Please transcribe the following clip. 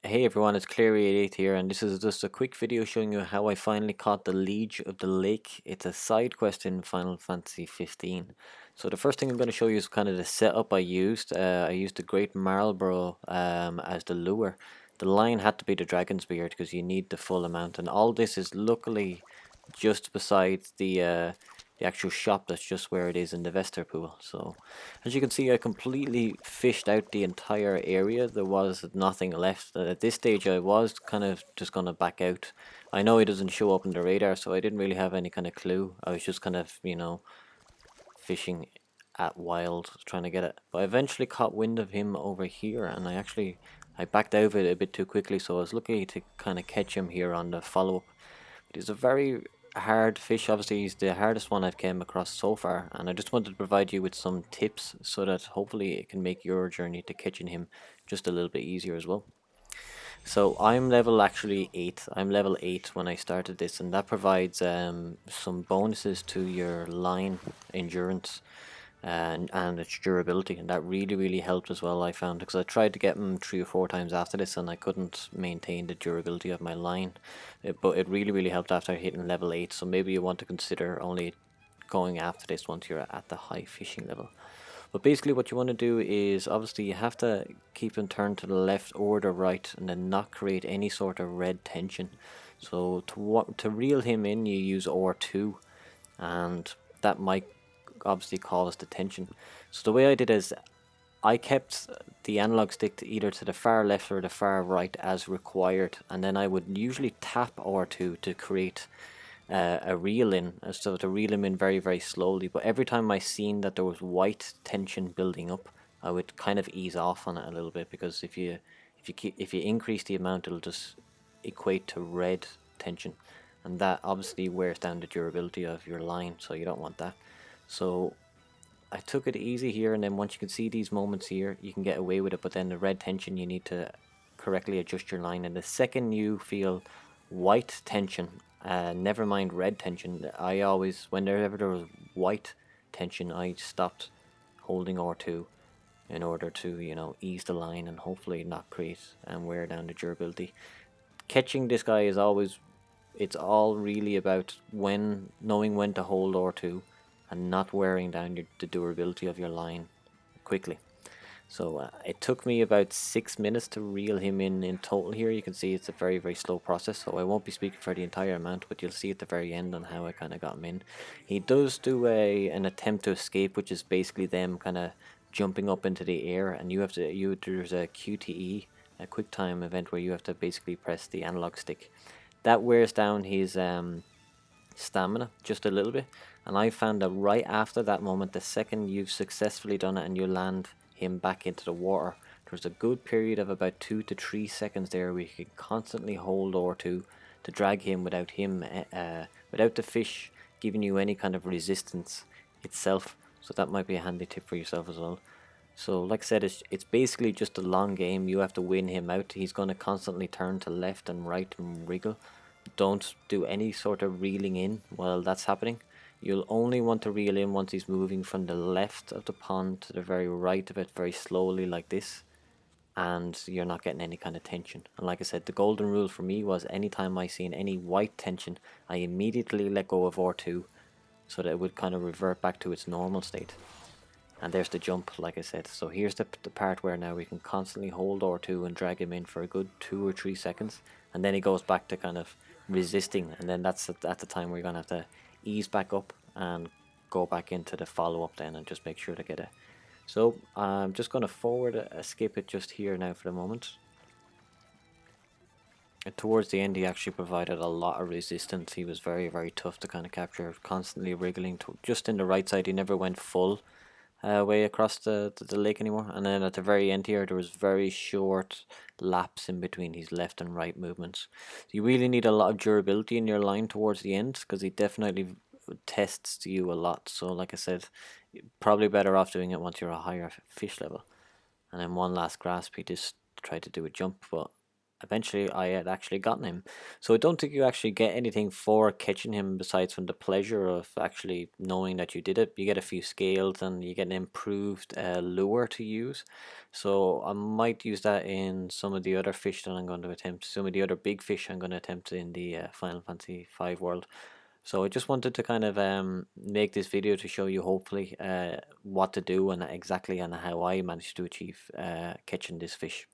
Hey everyone, it's Clary88 here, and this is just a quick video showing you how I finally caught the Leige of the Lake. It's a side quest in Final Fantasy 15. So the first thing I'm going to show you is kind of the setup I used. I used the Great Marlborough as the lure. The line had to be the Dragon's Beard because you need the full amount, and all this is luckily just beside the actual shop. That's just where it is in the Vester pool. So as you can see, I completely fished out the entire area. There was nothing left. At this stage, I was kind of just going to back out. I know he doesn't show up on the radar, so I didn't really have any kind of clue. I was just kind of, fishing at wild, trying to get it. But I eventually caught wind of him over here, and I backed out of it a bit too quickly, so I was lucky to kind of catch him here on the follow-up. He's a very hard fish. Obviously, he's the hardest one I've came across so far, and I just wanted to provide you with some tips so that hopefully it can make your journey to catching him just a little bit easier as well. So I'm level actually 8. I'm level 8 when I started this, and that provides some bonuses to your line endurance and its durability, and that really helped as well. I found, because I tried to get them 3 or 4 times after this and I couldn't maintain the durability of my line. But it really helped after hitting level 8, so maybe you want to consider only going after this once you're at the high fishing level. But basically what you want to do is, obviously you have to keep him turned to the left or the right and then not create any sort of red tension. So to reel him in, you use R2, and that might obviously cause the tension. So the way I did is I kept the analog stick to either to the far left or the far right as required, and then I would usually tap R2 to create a reel in, so to reel him in very slowly. But every time I seen that there was white tension building up, I would kind of ease off on it a little bit, because if you increase the amount, it'll just equate to red tension, and that obviously wears down the durability of your line, so you don't want that. So I took it easy here, and then once you can see these moments here, you can get away with it. But then the red tension, you need to correctly adjust your line, and the second you feel white tension, never mind red tension, I always, whenever there was white tension, I stopped holding R2 in order to, ease the line and hopefully not create and wear down the durability. Catching this guy is always, it's all really about knowing when to hold R2 and not wearing down the durability of your line quickly. So it took me about 6 minutes to reel him in total here. You can see it's a very slow process, so I won't be speaking for the entire amount, but you'll see at the very end on how I kind of got him in. He does do an attempt to escape, which is basically them kind of jumping up into the air, and there's a QTE, a quick time event, where you have to basically press the analog stick. That wears down his stamina just a little bit, and I found that right after that moment, the second you've successfully done it and you land him back into the water, there's a good period of about 2 to 3 seconds there where you can constantly hold R2 to drag him without without the fish giving you any kind of resistance itself. So that might be a handy tip for yourself as well. So like I said, it's basically just a long game. You have to win him out. He's going to constantly turn to left and right and wriggle. Don't do any sort of reeling in while that's happening. You'll only want to reel in once he's moving from the left of the pond to the very right of it, very slowly like this, and you're not getting any kind of tension. And like I said, the golden rule for me was anytime I seen any white tension, I immediately let go of R2 so that it would kind of revert back to its normal state. And there's the jump, like I said. So here's the part where now we can constantly hold R2 and drag him in for a good 2 or 3 seconds, and then he goes back to kind of resisting, and then that's at the time where you're going to have to ease back up and go back into the follow-up then, and just make sure to get it. So I'm just going to forward skip it just here now for the moment. And towards the end, he actually provided a lot of resistance. He was very tough to kind of capture, constantly wriggling just in the right side. He never went full way across the lake anymore. And then at the very end here, there was very short lapse in between his left and right movements. So you really need a lot of durability in your line towards the end, because he definitely tests you a lot. So like I said, you're probably better off doing it once you're a higher fish level. And then one last grasp, he just tried to do a jump, but eventually I had actually gotten him. So I don't think you actually get anything for catching him besides from the pleasure of actually knowing that you did it. You get a few scales and you get an improved lure to use. So I might use that in some of the other fish that I'm going to attempt, some of the other big fish I'm going to attempt in the Final Fantasy V world. So I just wanted to kind of make this video to show you hopefully what to do and exactly and how I managed to achieve catching this fish.